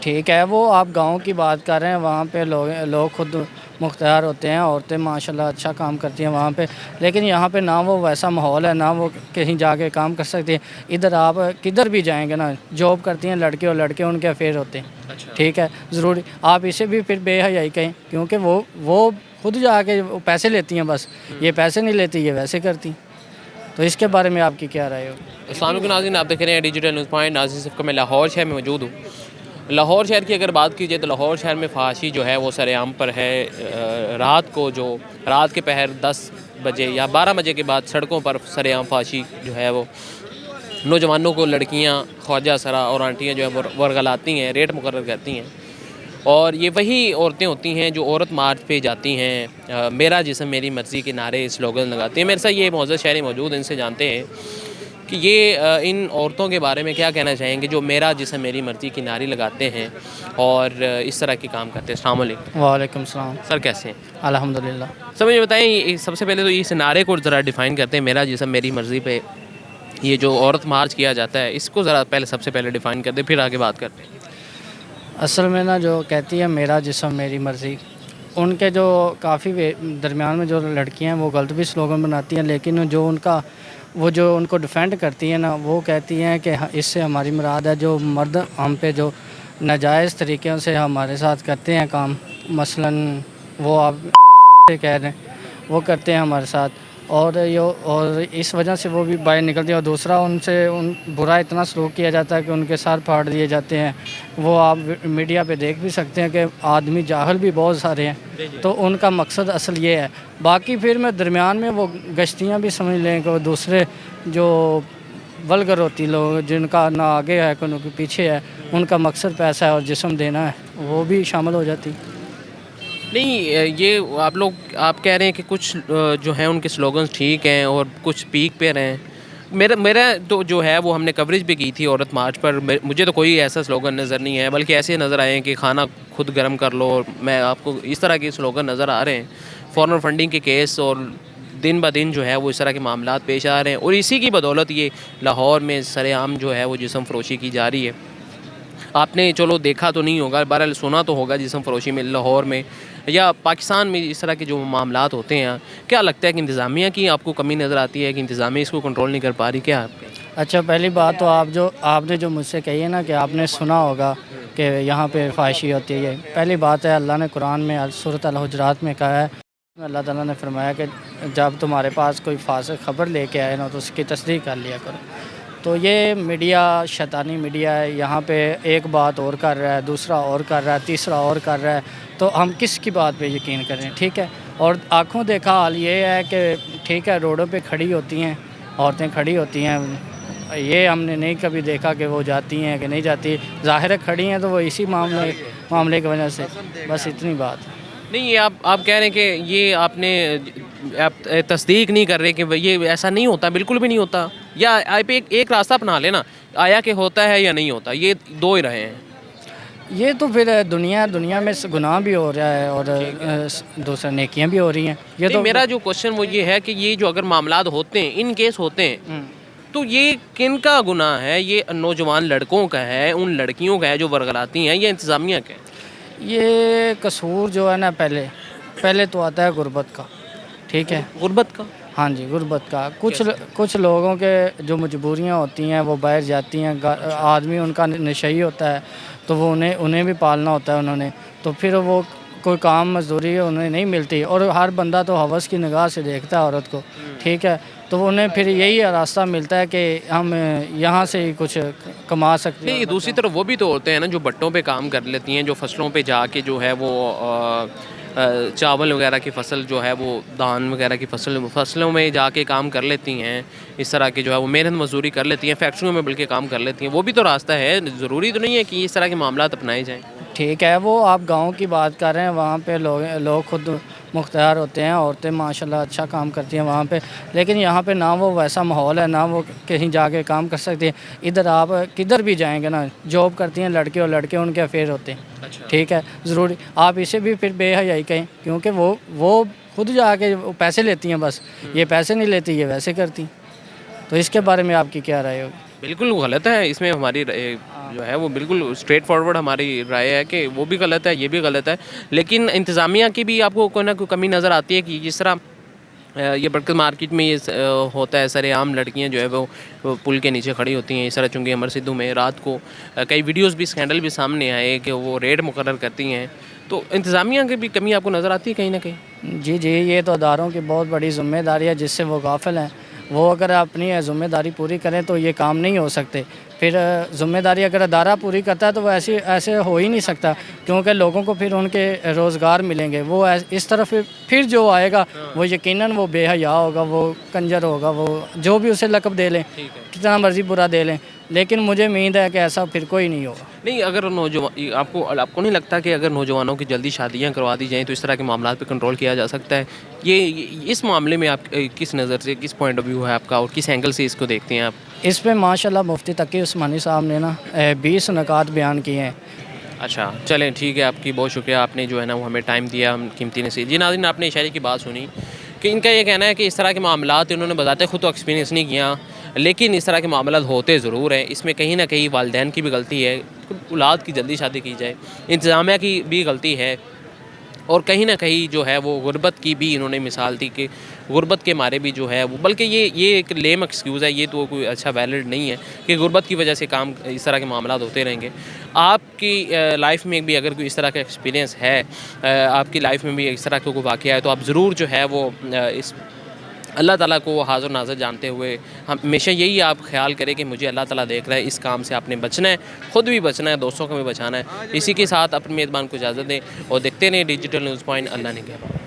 ठीक है, वो आप गाँव की बात कर रहे हैं, वहाँ पे लोग खुद मुख्तियार होते हैं, औरतें माशाल्लाह अच्छा काम करती हैं वहाँ पे। लेकिन यहाँ पे ना वो वैसा माहौल है, ना वो कहीं जाके काम कर सकती हैं। इधर आप किधर भी जाएँगे ना, जॉब करती हैं लड़के और लड़के, उनके अफेयर होते हैं। अच्छा। ठीक है, ज़रूरी आप इसे भी फिर बेहयाई कहें, क्योंकि वो खुद जाके वो पैसे लेती हैं बस, ये पैसे नहीं लेती, ये वैसे करती। तो इसके बारे में आपकी क्या राय होगी? अस्सलाम वालेकुम नाज़रीन, आप देख रहे हैं डिजिटल न्यूज़ पॉइंट। नाज़रीन सिर्फ मैं लाहौर शहर में मौजूद हूँ। लाहौर शहर की अगर बात की जाए तो लाहौर शहर में फ़हाशी जो है वो सरेआम पर है। रात के पहर 10 बजे या 12 बजे के बाद सड़कों पर सरेआम फ़हाशी जो है वो नौजवानों को लड़कियां ख्वाजा सरा और आंटियां जो है वो वर्गलाती हैं, रेट मुकर्रर करती हैं। और ये वही औरतें होती हैं जो औरत मार्च पे जाती हैं, मेरा जिस्म मेरी मर्ज़ी के नारे स्लोगन लगाती हैं। मेरे साथ ये मौजूद शहरी मौजूद, इनसे जानते हैं कि ये इन औरतों के बारे में क्या कहना चाहेंगे जो मेरा जिस्म मेरी मर्ज़ी की नारे लगाते हैं और इस तरह के काम करते हैं। अस्सलाम वालेकुम। वालेकुम सलाम। सर कैसे हैं? अल्हम्दुलिल्लाह। सर मुझे बताएं, सबसे पहले तो इस नारे को ज़रा डिफ़ाइन करते हैं, मेरा जिस्म मेरी मर्ज़ी पे ये जो औरत मार्च किया जाता है, इसको ज़रा सबसे पहले डिफ़ाइन कर दें, फिर आगे बात करते हैं। असल में ना जो कहती है मेरा जिस्म मेरी मर्ज़ी, उनके जो काफ़ी दरमियान में जो लड़कियां हैं वो गलत भी स्लोगन बनाती हैं, लेकिन जो उनको डिफेंड करती हैं ना, वो कहती हैं कि इससे हमारी मुराद है जो मर्द हम पे जो नाजायज़ तरीक़ों से हमारे साथ करते हैं काम, मसलन वो आप कह रहे हैं वो करते हैं हमारे साथ, और इस वजह से वो भी बाहर निकलती है। और दूसरा उन बुरा इतना सलूक किया जाता है कि उनके सर फाड़ दिए जाते हैं। वो आप मीडिया पे देख भी सकते हैं कि आदमी जाहल भी बहुत सारे हैं, तो उनका मकसद असल ये है। बाकी फिर मैं दरमियान में वो गश्तियाँ भी समझ लें कि वो दूसरे जो वल्गर होती लोग जिनका ना आगे है कोई पीछे है, उनका मकसद पैसा है और जिस्म देना है, वो भी शामिल हो जाती। नहीं, ये आप कह रहे हैं कि कुछ जो हैं उनके स्लोगन्स ठीक हैं और कुछ पीक पे रहे हैं। मेरा तो जो है वो हमने कवरेज भी की थी औरत मार्च पर, मुझे तो कोई ऐसा स्लोगन नज़र नहीं है, बल्कि ऐसे नज़र आए हैं कि खाना खुद गर्म कर लो। और मैं आपको इस तरह के स्लोगन नज़र आ रहे हैं। फॉरेन फंडिंग के केस और दिन ब दिन जो है वो इस तरह के मामलात पेश आ रहे हैं, और इसी की बदौलत ये लाहौर में सरेआम जो है वो जिस्म फरोशी की जा रही है। आपने चलो देखा तो नहीं होगा, बहरहाल सुना तो होगा जिस्म फरोशी में लाहौर में या पाकिस्तान में इस तरह के जो मामलात होते हैं। क्या लगता है कि इंतज़ामिया की आपको कमी नज़र आती है कि इंतज़ामिया इसको कंट्रोल नहीं कर पा रही क्या आपके? अच्छा, पहली बात तो आपने जो मुझसे कही है ना कि आपने सुना होगा कि यहाँ पे फ़ाहिशी होती है, पहली बात है अल्लाह ने कुरान में सूरत अल हुजरात में कहा है, अल्लाह ताला ने फरमाया कि जब तुम्हारे पास कोई फासिक ख़बर लेके आए ना तो उसकी तस्दीक कर लिया करो। तो ये मीडिया शैतानी मीडिया है, यहाँ पे एक बात और कर रहा है, दूसरा और कर रहा है, तीसरा और कर रहा है, तो हम किसकी बात पे यकीन करें? ठीक है। और आँखों देखा हाल ये है कि ठीक है, रोडों पे खड़ी होती हैं औरतें, खड़ी होती हैं, ये हमने नहीं कभी देखा कि वो जाती हैं कि नहीं जाती। ज़ाहिर है खड़ी हैं तो वो इसी मामले की वजह से, बस इतनी बात है। नहीं, ये आप कह रहे हैं कि ये आप तस्दीक नहीं कर रहे कि ये ऐसा नहीं होता, बिल्कुल भी नहीं होता, या आप एक रास्ता अपना लेना, आया कि होता है या नहीं होता, ये दो ही रहे हैं। ये तो फिर दुनिया में गुनाह भी हो रहा है और दूसरा नेकियां भी हो रही हैं। ये तो मेरा जो क्वेश्चन वो ये है कि ये जो अगर मामलात होते हैं, इन केस होते हैं, तो ये किनका गुनाह है? ये नौजवान लड़कों का है, उन लड़कियों का है जो वर्गलाती हैं, या इंतज़ामिया का है? ये कसूर जो है ना, पहले तो आता है गुर्बत का। ठीक है, गुर्बत का? हाँ जी, गुर्बत का। कुछ लोगों के जो मजबूरियाँ होती हैं वो बाहर जाती हैं, आदमी उनका नशई होता है, तो वो उन्हें भी पालना होता है उन्होंने, तो फिर वो कोई काम मजदूरी उन्हें नहीं मिलती, और हर बंदा तो हवस की निगाह से देखता है औरत को। ठीक है, तो उन्हें फिर यही रास्ता मिलता है कि हम यहाँ से ही कुछ कमा सकते हैं। नहीं, दूसरी तरफ वो भी तो होते हैं ना जो बट्टों पे काम कर लेती हैं, जो फसलों पे जाके जो है वो चावल वगैरह की फसल जो है वो धान वगैरह की फसलों में जाके काम कर लेती हैं, इस तरह की जो है वो मेहनत मजदूरी कर लेती हैं, फैक्ट्रियों में बल्कि काम कर लेती हैं। वो भी तो रास्ता है, ज़रूरी तो नहीं है कि इस तरह के मामलात अपनाए जाएँ। ठीक है, वो आप गांव की बात कर रहे हैं, वहाँ पे लोग खुद मुख्तियार होते हैं, औरतें माशाल्लाह अच्छा काम करती हैं वहाँ पे। लेकिन यहाँ पे ना वो वैसा माहौल है, ना वो कहीं जाके काम कर सकती हैं। इधर आप किधर भी जाएंगे ना, जॉब करती हैं लड़के और लड़के, उनके अफेयर होते हैं। अच्छा। ठीक है, ज़रूरी आप इसे भी फिर बेहयाई कहें, क्योंकि वो खुद जाके वो पैसे लेती हैं बस, ये पैसे नहीं लेती, ये वैसे करती। तो इसके बारे में आपकी क्या राय होगी? बिल्कुल गलत है, इसमें हमारी जो है वो बिल्कुल स्ट्रेट फॉरवर्ड हमारी राय है कि वो भी गलत है, ये भी गलत है। लेकिन इंतज़ामिया की भी आपको कोई ना कोई कमी नज़र आती है कि जिस तरह ये बरकत मार्केट में ये होता है, सरेआम लड़कियां जो है वो पुल के नीचे खड़ी होती हैं इस तरह, चूँकि अमर सिद्धू में रात को कई वीडियोस भी, स्कैंडल भी सामने आए कि वो रेड मुकर्रर करती हैं। तो इंतज़ामिया की भी कमी आपको नज़र आती है कहीं ना कहीं? जी जी, ये तो अदारों की बहुत बड़ी ज़िम्मेदारी है जिससे वो गाफिल हैं। वो अगर अपनी ज़िम्मेदारी पूरी करें तो ये काम नहीं हो सकते। फिर ज़िम्मेदारी अगर अदारा पूरी करता है तो वो ऐसे ऐसे हो ही नहीं सकता, क्योंकि लोगों को फिर उनके रोज़गार मिलेंगे। वो इस तरफ फिर जो आएगा वो यकीनन वो बेहया होगा, वो कंजर होगा, वो जो भी उसे लक़ब दे लें, कितना मर्ज़ी बुरा दे लें, लेकिन मुझे उम्मीद है कि ऐसा फिर कोई नहीं होगा। नहीं, अगर नौजवान आपको नहीं लगता कि अगर नौजवानों की जल्दी शादियां करवा दी जाएं तो इस तरह के मामलों पे कंट्रोल किया जा सकता है? ये इस मामले में आप किस नज़र से, किस पॉइंट ऑफ व्यू है आपका और किस एंगल से इसको देखते हैं आप? इस पे माशाल्लाह मुफ्ती तकी उस्मानी साहब ने ना 20 नुकात बयान किए हैं। अच्छा, चलें ठीक है, आपकी बहुत शुक्रिया, आपने जो है ना वो हमें टाइम दिया, हम कीमती नसीहत। जी नाज़रीन, आपने इशारे की बात सुनी कि इनका ये कहना है कि इस तरह के मामलात इन्होंने बताते खुद तो एक्सपीरियंस नहीं किया, लेकिन इस तरह के मामलात होते ज़रूर हैं। इसमें कहीं ना कहीं वालिदैन की भी गलती है, औलाद की जल्दी शादी की जाए, इंतज़ामिया की भी गलती है, और कहीं न कहीं जो है वो गुर्बत की भी इन्होंने मिसाल दी कि गुर्बत के मारे भी जो है वो, बल्कि ये एक लेम एक्सक्यूज़ है, ये तो कोई अच्छा वैलिड नहीं है कि गुर्बत की वजह से काम इस तरह के मामलात होते रहेंगे। आपकी लाइफ में भी अगर कोई इस तरह का एक्सपीरियंस है, आपकी लाइफ में भी इस तरह का कोई वाक़या है, तो आप ज़रूर जो है वो इस अल्लाह ताला को हाज़िर नाज़िर जानते हुए हमेशा यही आप ख्याल करें कि मुझे अल्लाह ताला देख रहा है, इस काम से आपने बचना है, ख़ुद भी बचना है, दोस्तों को भी बचाना है। इसी के साथ अपने मेज़बान को इजाज़त दें और देखते रहें डिजिटल न्यूज़ पॉइंट। अल्लाह ने किया।